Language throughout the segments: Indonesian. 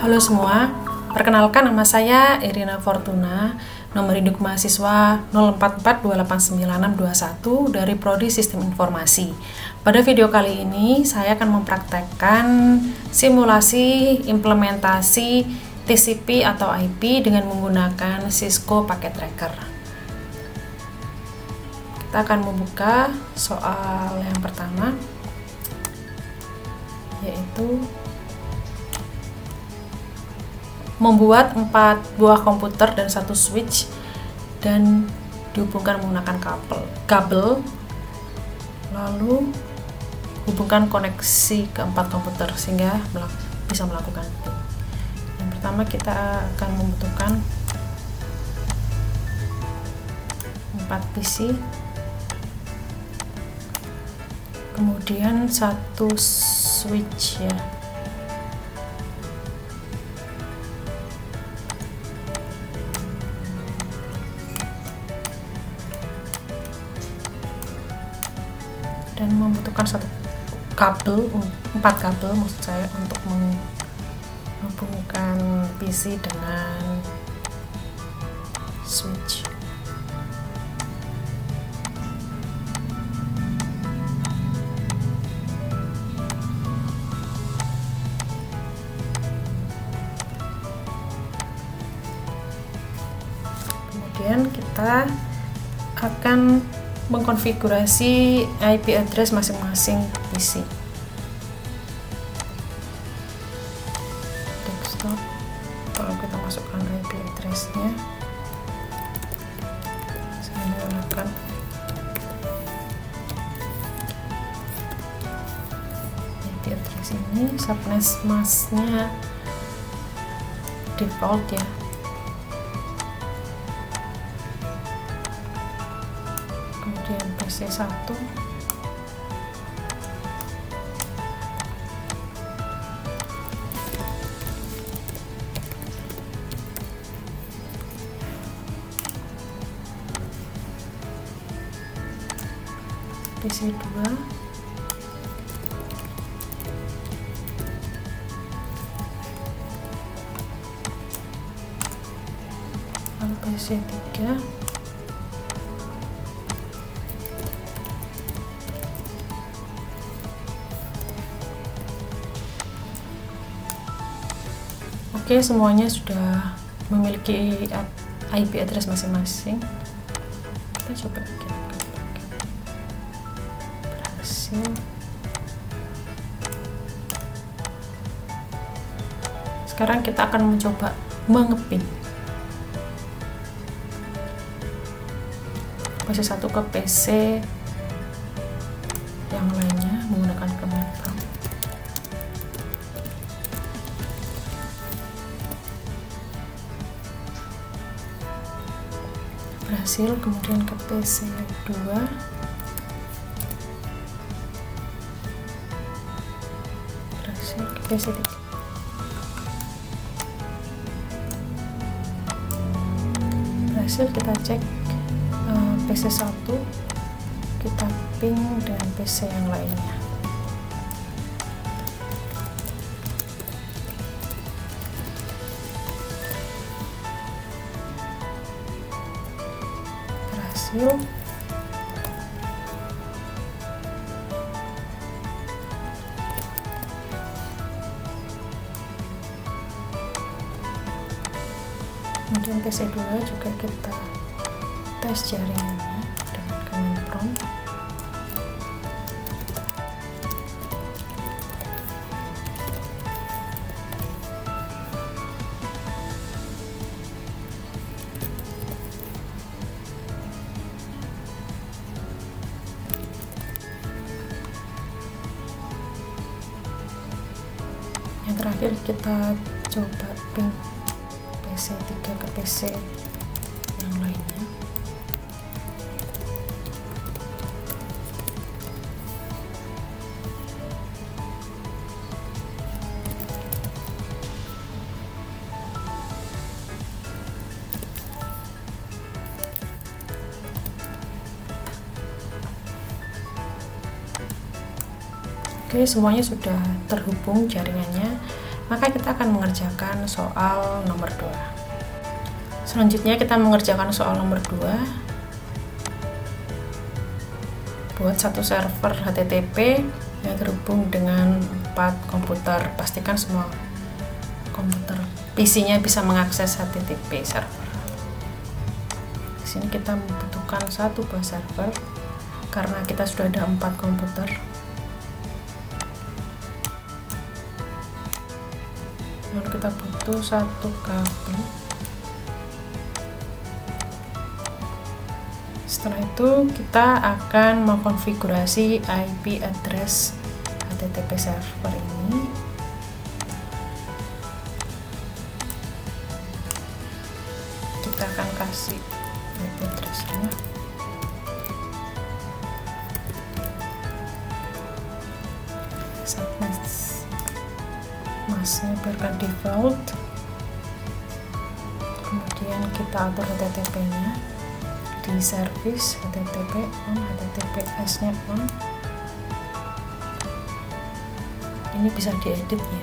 Halo semua, perkenalkan nama saya Irina Fortuna, nomor induk mahasiswa 0442896621 dari Prodi Sistem Informasi. Pada video kali ini saya akan mempraktekkan simulasi implementasi TCP atau IP dengan menggunakan Cisco Packet Tracker. Kita akan membuka soal yang pertama, yaitu membuat 4 buah komputer dan 1 switch dan dihubungkan menggunakan kabel, lalu hubungkan koneksi ke 4 komputer sehingga bisa melakukan ping. Yang pertama kita akan membutuhkan 4 PC, kemudian 1 switch ya, dan membutuhkan 1 kabel, 4 kabel maksud saya, untuk menghubungkan PC dengan switch. Kemudian kita akan mengkonfigurasi IP address masing-masing PC. Desktop, kalau kita masukkan IP address-nya, saya menggunakan IP address ini, subnet mask-nya default ya. Kemudian PC1, PC2, lalu PC3, Oke, semuanya sudah memiliki IP address masing-masing. Kita coba berhasil. Sekarang kita akan mencoba mengeping PC1 ke PC yang lainnya menggunakan command prompt. Berhasil. Kemudian ke PC2, berhasil. Ke PC3, berhasil. Kita cek PC1, kita ping dengan PC yang lainnya. Berhasil. Kemudian PC2 juga kita tes jaringannya dengan command prompt. Yang terakhir kita coba ping PC3 ke PC yang lainnya. Oke, semuanya sudah terhubung jaringannya. maka kita akan mengerjakan soal nomor 2. Selanjutnya kita mengerjakan soal nomor 2. Buat satu server HTTP yang terhubung dengan 4 komputer. Pastikan semua komputer PC-nya bisa mengakses HTTP server. Di sini kita membutuhkan satu buah server karena kita sudah ada 4 komputer. Lalu kita butuh satu kabel. Setelah itu kita akan mengkonfigurasi IP address HTTP server ini. Kita akan kasih IP address-nya. Subnet masnya biarkan default. Kemudian kita atur HTTP-nya. Di service HTTP on, HTTPS-nya on. Ini bisa diedit ya.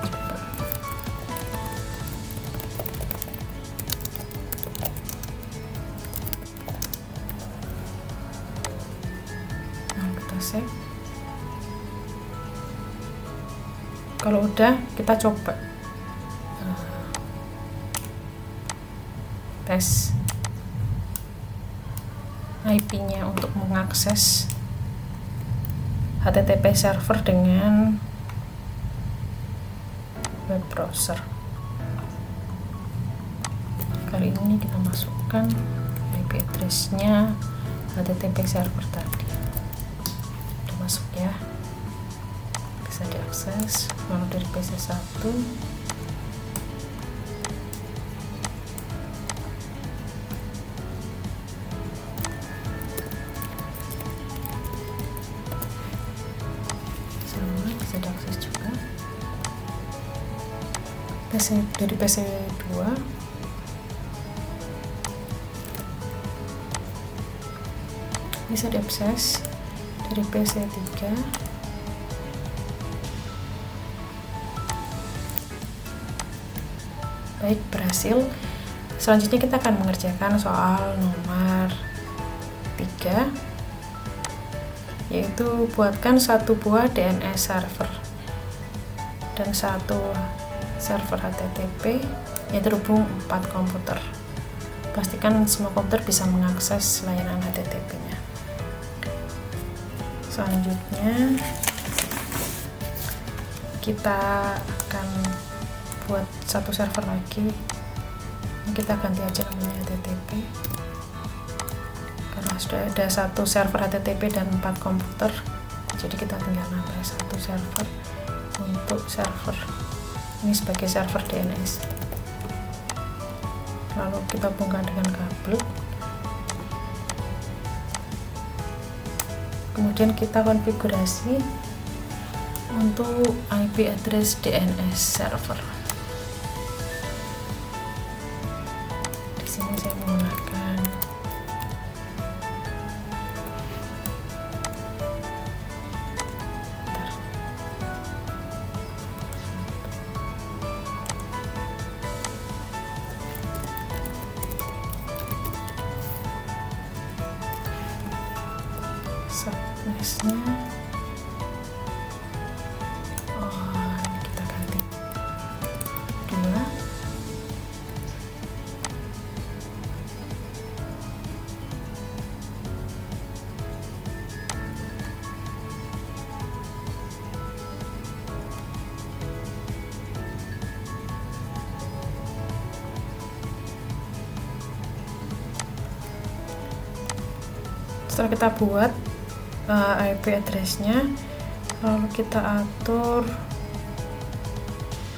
Coba. Nah, kita save. Kalau udah, kita coba tes IP-nya untuk mengakses HTTP server dengan web browser. Kali ini kita masukkan IP address-nya HTTP server tadi. Udah masuk ya, bisa diakses lalu dari PC1. Bisa diakses juga dari PC2. Bisa diakses dari PC3. Baik, berhasil. Selanjutnya kita akan mengerjakan soal nomor 3, yaitu buatkan satu buah DNS server dan satu server HTTP yang terhubung 4 komputer. Pastikan semua komputer bisa mengakses layanan HTTP-nya. Selanjutnya kita akan buat satu server lagi. Kita ganti aja namanya HTTP. Karena sudah ada satu server HTTP dan 4 komputer, jadi kita tinggal nambah satu server untuk server ini sebagai server DNS. Lalu kita hubungkan dengan kabel. Kemudian kita konfigurasi untuk IP address DNS server. Di sini saya menggunakan subnetnya. Ini kita ganti 2. Setelah kita buat IP address-nya, lalu kita atur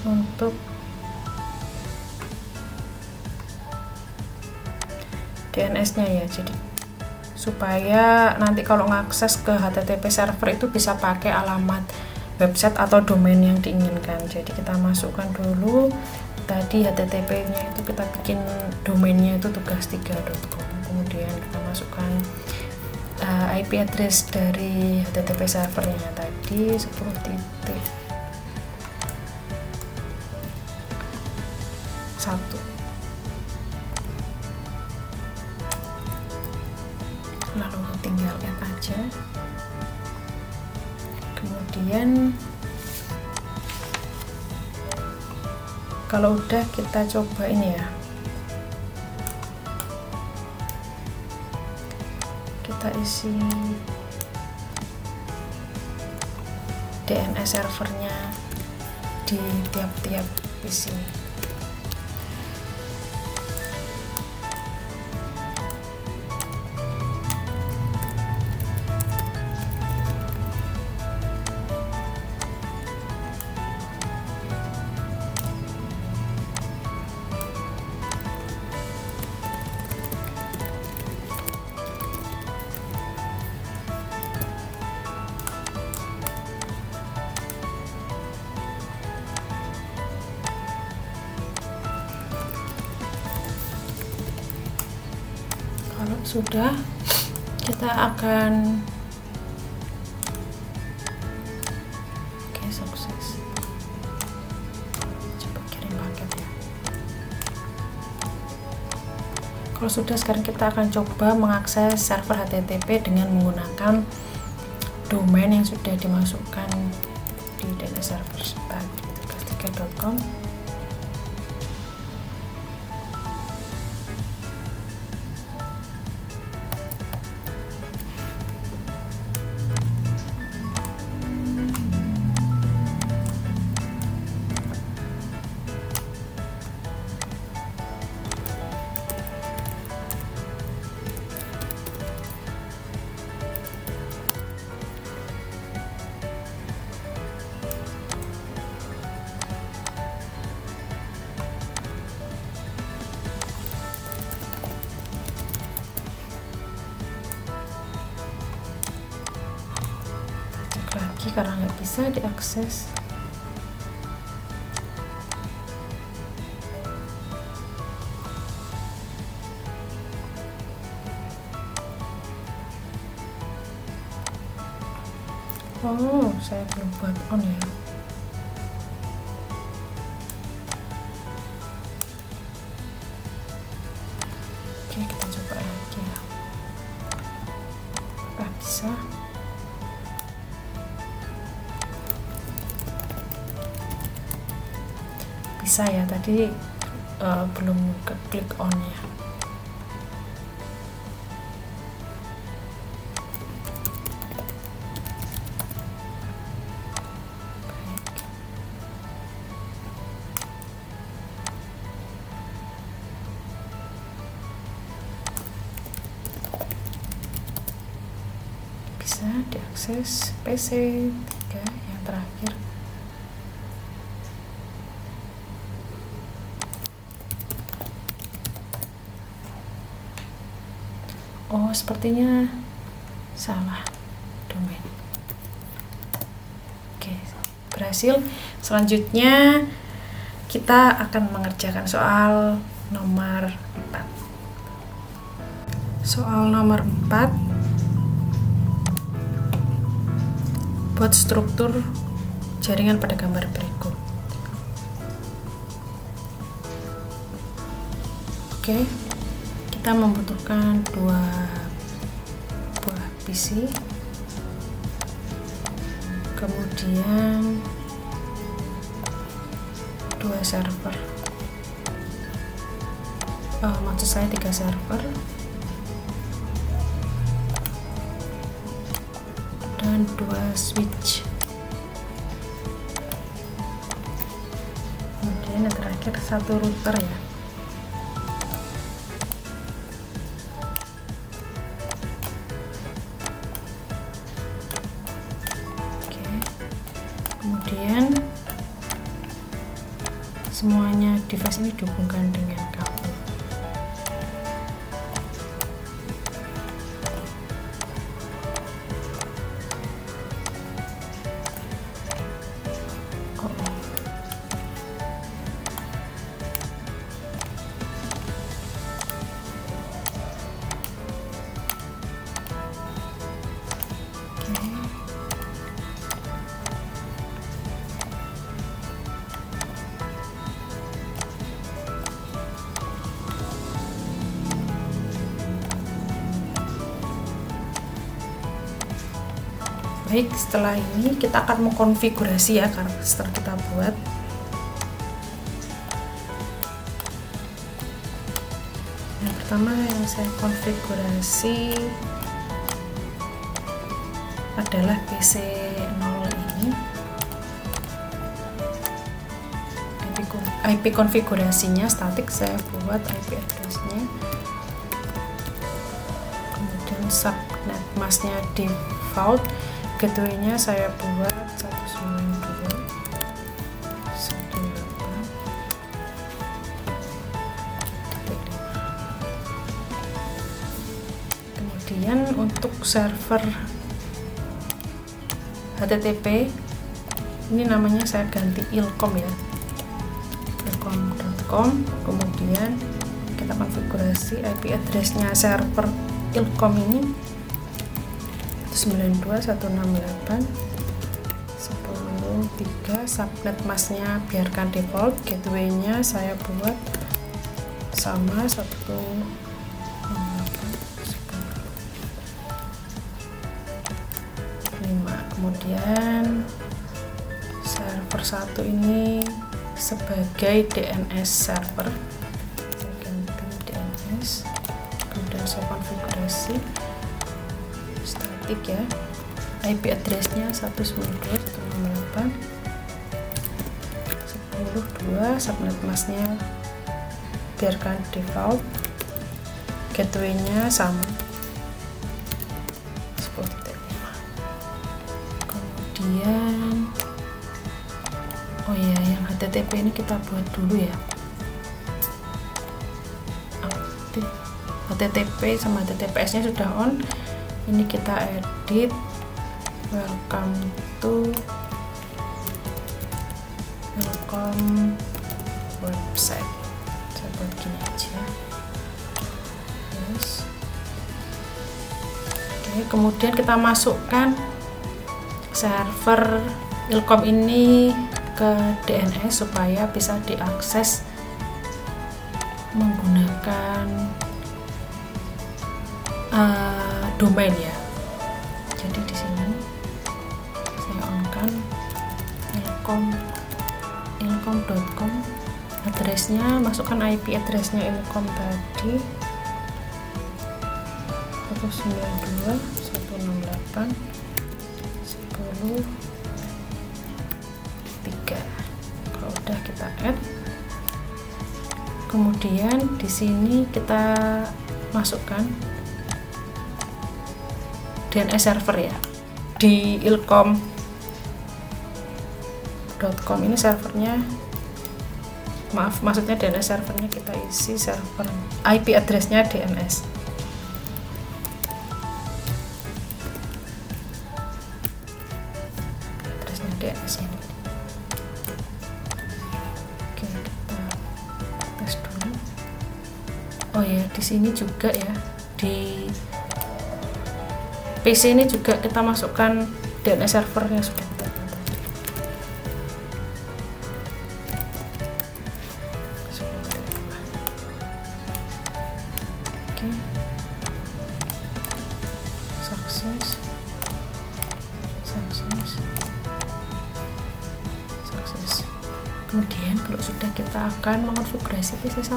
untuk DNS-nya ya, jadi supaya nanti kalau ngakses ke HTTP server itu bisa pakai alamat website atau domain yang diinginkan. Jadi kita masukkan dulu tadi HTTP-nya, itu kita bikin domainnya itu tugas3.com, kemudian kita masukkan IP address dari HTTP servernya tadi 10.1. Lalu tinggal add aja. Kemudian kalau udah kita coba ini ya, kita isi DNS servernya di tiap-tiap PC. Kalau sudah, kita akan sukses. Coba kirim paket ya. Kalau sudah, sekarang kita akan coba mengakses server HTTP dengan menggunakan domain yang sudah dimasukkan di DNS server tadi, tugas3.com. Lagi karena nggak bisa diakses. Oh, saya belum buat on ya. Oke, kita coba lagi ya. Nggak bisa. Bisa ya, tadi belum ke klik on ya. Baik. Bisa diakses PC 3 yang terakhir. Oh, sepertinya salah domain. Oke, berhasil. Selanjutnya kita akan mengerjakan soal nomor 4. Soal nomor 4, buat struktur jaringan pada gambar berikut. Oke, kita membutuhkan 2 buah PC, kemudian 2 server, maksud saya 3 server, dan 2 switch. Kemudian yang terakhir 1 router ya. Kemudian semuanya device ini dihubungkan dengan kabel. Baik, setelah ini kita akan mengkonfigurasi ya, karena setelah kita buat. Yang pertama yang saya konfigurasi adalah PC0 ini. IP konfigurasinya statik, saya buat IP address-nya. Kemudian subnet masknya default, gateway-nya saya buat 192.168.5. Kemudian untuk server HTTP ini namanya saya ganti ilkom ya, ilkom.com. kemudian kita konfigurasi IP address-nya server ilkom ini 192.168.10.3. subnet masknya biarkan default, gateway-nya saya buat sama 1.5. kemudian server 1 ini sebagai DNS server, saya ganti DNS. Kemudian saya konfigurasi statik ya, IP address-nya 192.168.10.2. subnet masknya biarkan default, gateway-nya sama 10.5. kemudian oh ya, yang HTTP ini kita buat dulu ya, HTTP sama HTTPS nya sudah on. Ini kita edit welcome website, saya buat gini aja. Yes. Oke, kemudian kita masukkan server ilkom ini ke DNS supaya bisa diakses menggunakan domain ya. Jadi di sini saya on-kan ilkom.com, addressnya masukkan IP addressnya ilkom tadi 192.168.10.3. kalau udah kita add, kemudian di sini kita masukkan DNS server ya. Di ilkom.com ini servernya, maksudnya DNS servernya kita isi server IP addressnya DNS. Addressnya DNS ini. Oke, kita tes dulu. Oh ya, di sini juga ya, di PC ini juga kita masukkan DNS servernya sudah kita buat tadi. Oke, sukses. Kemudian kalau sudah, kita akan mengonfigurasi PC1.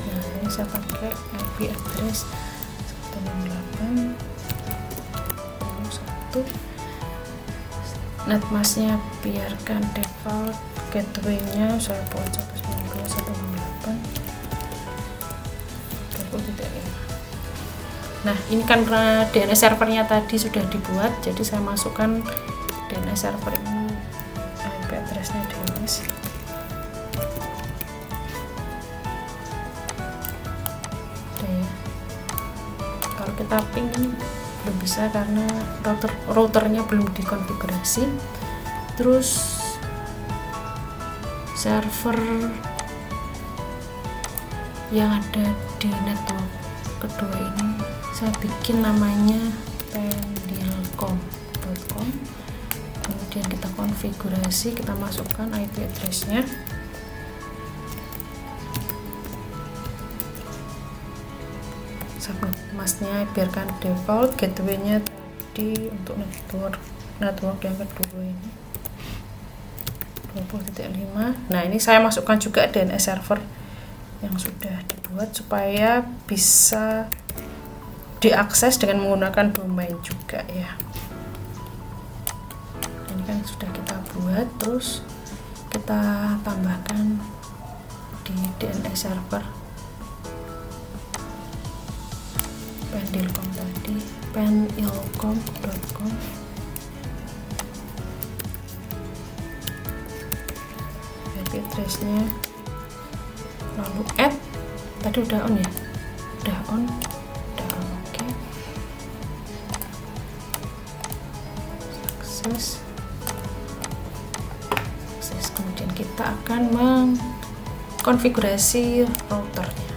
Nah, ini saya pakai IP address 168.1. netmasknya biarkan default, gateway-nya saya buat 192.168.10.5. Nah, ini kan karena DNS servernya tadi sudah dibuat, jadi saya masukkan DNS server ini, IP address-nya DNS. Kalau kita ping ini belum bisa karena routernya belum dikonfigurasi. Terus server yang ada di network kedua ini saya bikin namanya pendilkom.com. kemudian kita konfigurasi, kita masukkan IP address-nya. subnet masknya biarkan default, gateway-nya tadi untuk network yang kedua ini 20.5. Nah, ini saya masukkan juga DNS server yang sudah dibuat supaya bisa diakses dengan menggunakan domain juga ya. Ini kan sudah kita buat, terus kita tambahkan di DNS server penilcom tadi, penilcom.com. IP address-nya, lalu add, tadi udah on ya, udah on, oke. Akses, kemudian kita akan mengkonfigurasi routernya.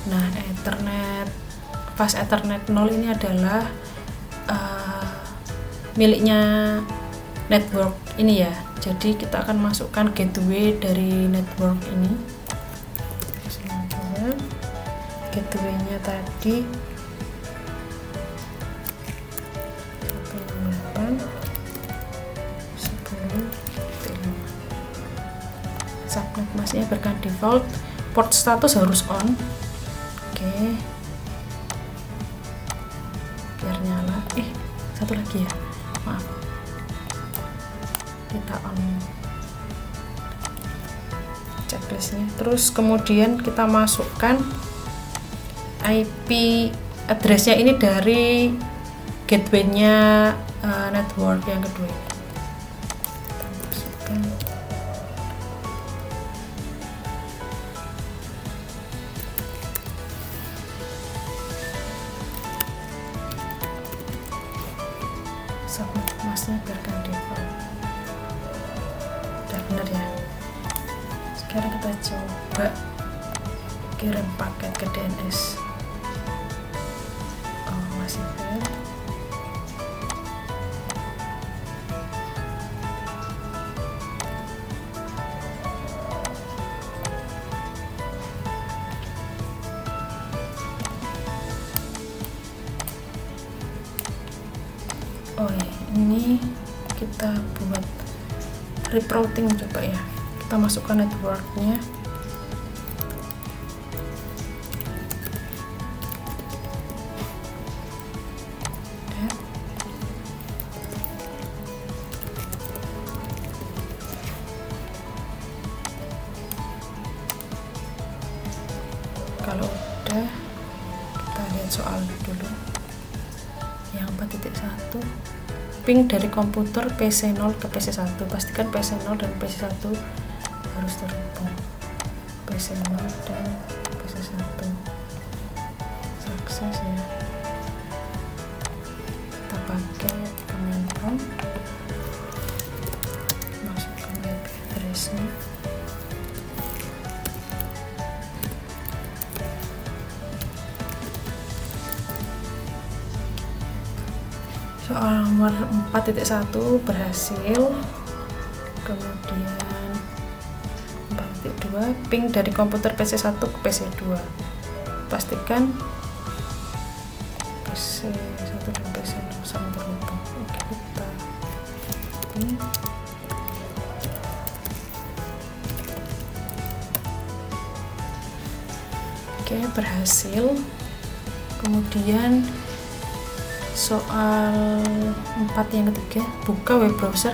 Nah, Ethernet, fast Ethernet 0 ini adalah miliknya network ini ya. Jadi kita akan masukkan gateway dari network ini. Gateway-nya tadi 168.10.5. Subnet masknya berikan default, port status harus on. Oke, biar nyala. Satu lagi ya, maaf, kita on checklistnya. Terus kemudian kita masukkan IP address-nya ini dari gateway-nya network yang kedua ini. Kita masukkan subnet masknya biarkan default. Udah bener ya. Sekarang kita coba kirim paket ke DNS. Oh, masih fail. Oh ya, ini kita buat rerouting coba ya. Kita masukkan networknya. Kalau udah, kita lihat soal dulu. Yang 4.1, ping dari komputer PC0 ke PC1. Pastikan PC0 dan PC1 harus terhubung. PC0 dan PC1 sukses ya. Kita pakai command prompt, masukkan IP address-nya. Soal nomor 4.1 berhasil. Kemudian 4.2, ping dari komputer PC1 ke PC2. Pastikan PC1 dan PC2 sama terhubung. Oke, kita ping. Oke, berhasil. Kemudian soal 4 yang ketiga, buka web browser,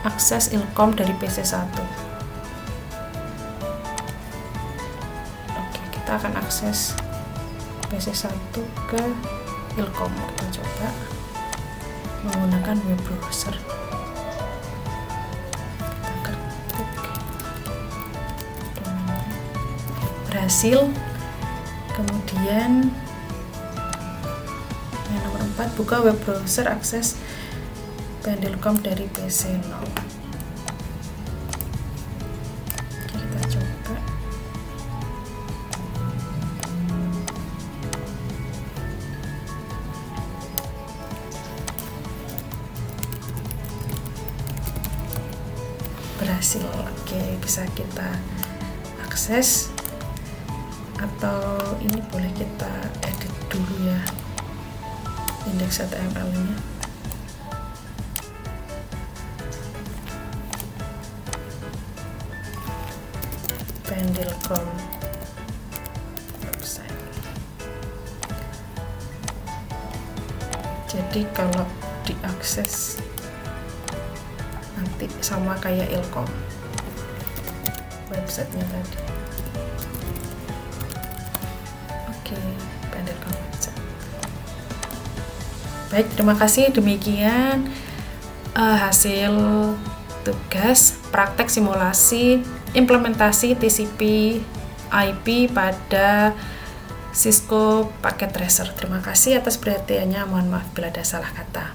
akses ilkom dari PC1. Oke, kita akan akses PC1 ke ilkom. Kita coba menggunakan web browser. Kita ketik domainnya. Berhasil. Kemudian yang nomor 4, buka web browser, akses penilcom dari PC0. Oke, kita coba. Berhasil. Oke, bisa kita akses atau ini boleh kita edit dulu ya index.html nya. Pendelcom website. Jadi kalau diakses nanti sama kayak Ilkom websitenya tadi. Oke, Pendelcom website. Baik, terima kasih. Demikian hasil tugas praktek simulasi implementasi TCP IP pada Cisco Packet Tracer. Terima kasih atas perhatiannya. Mohon maaf bila ada salah kata.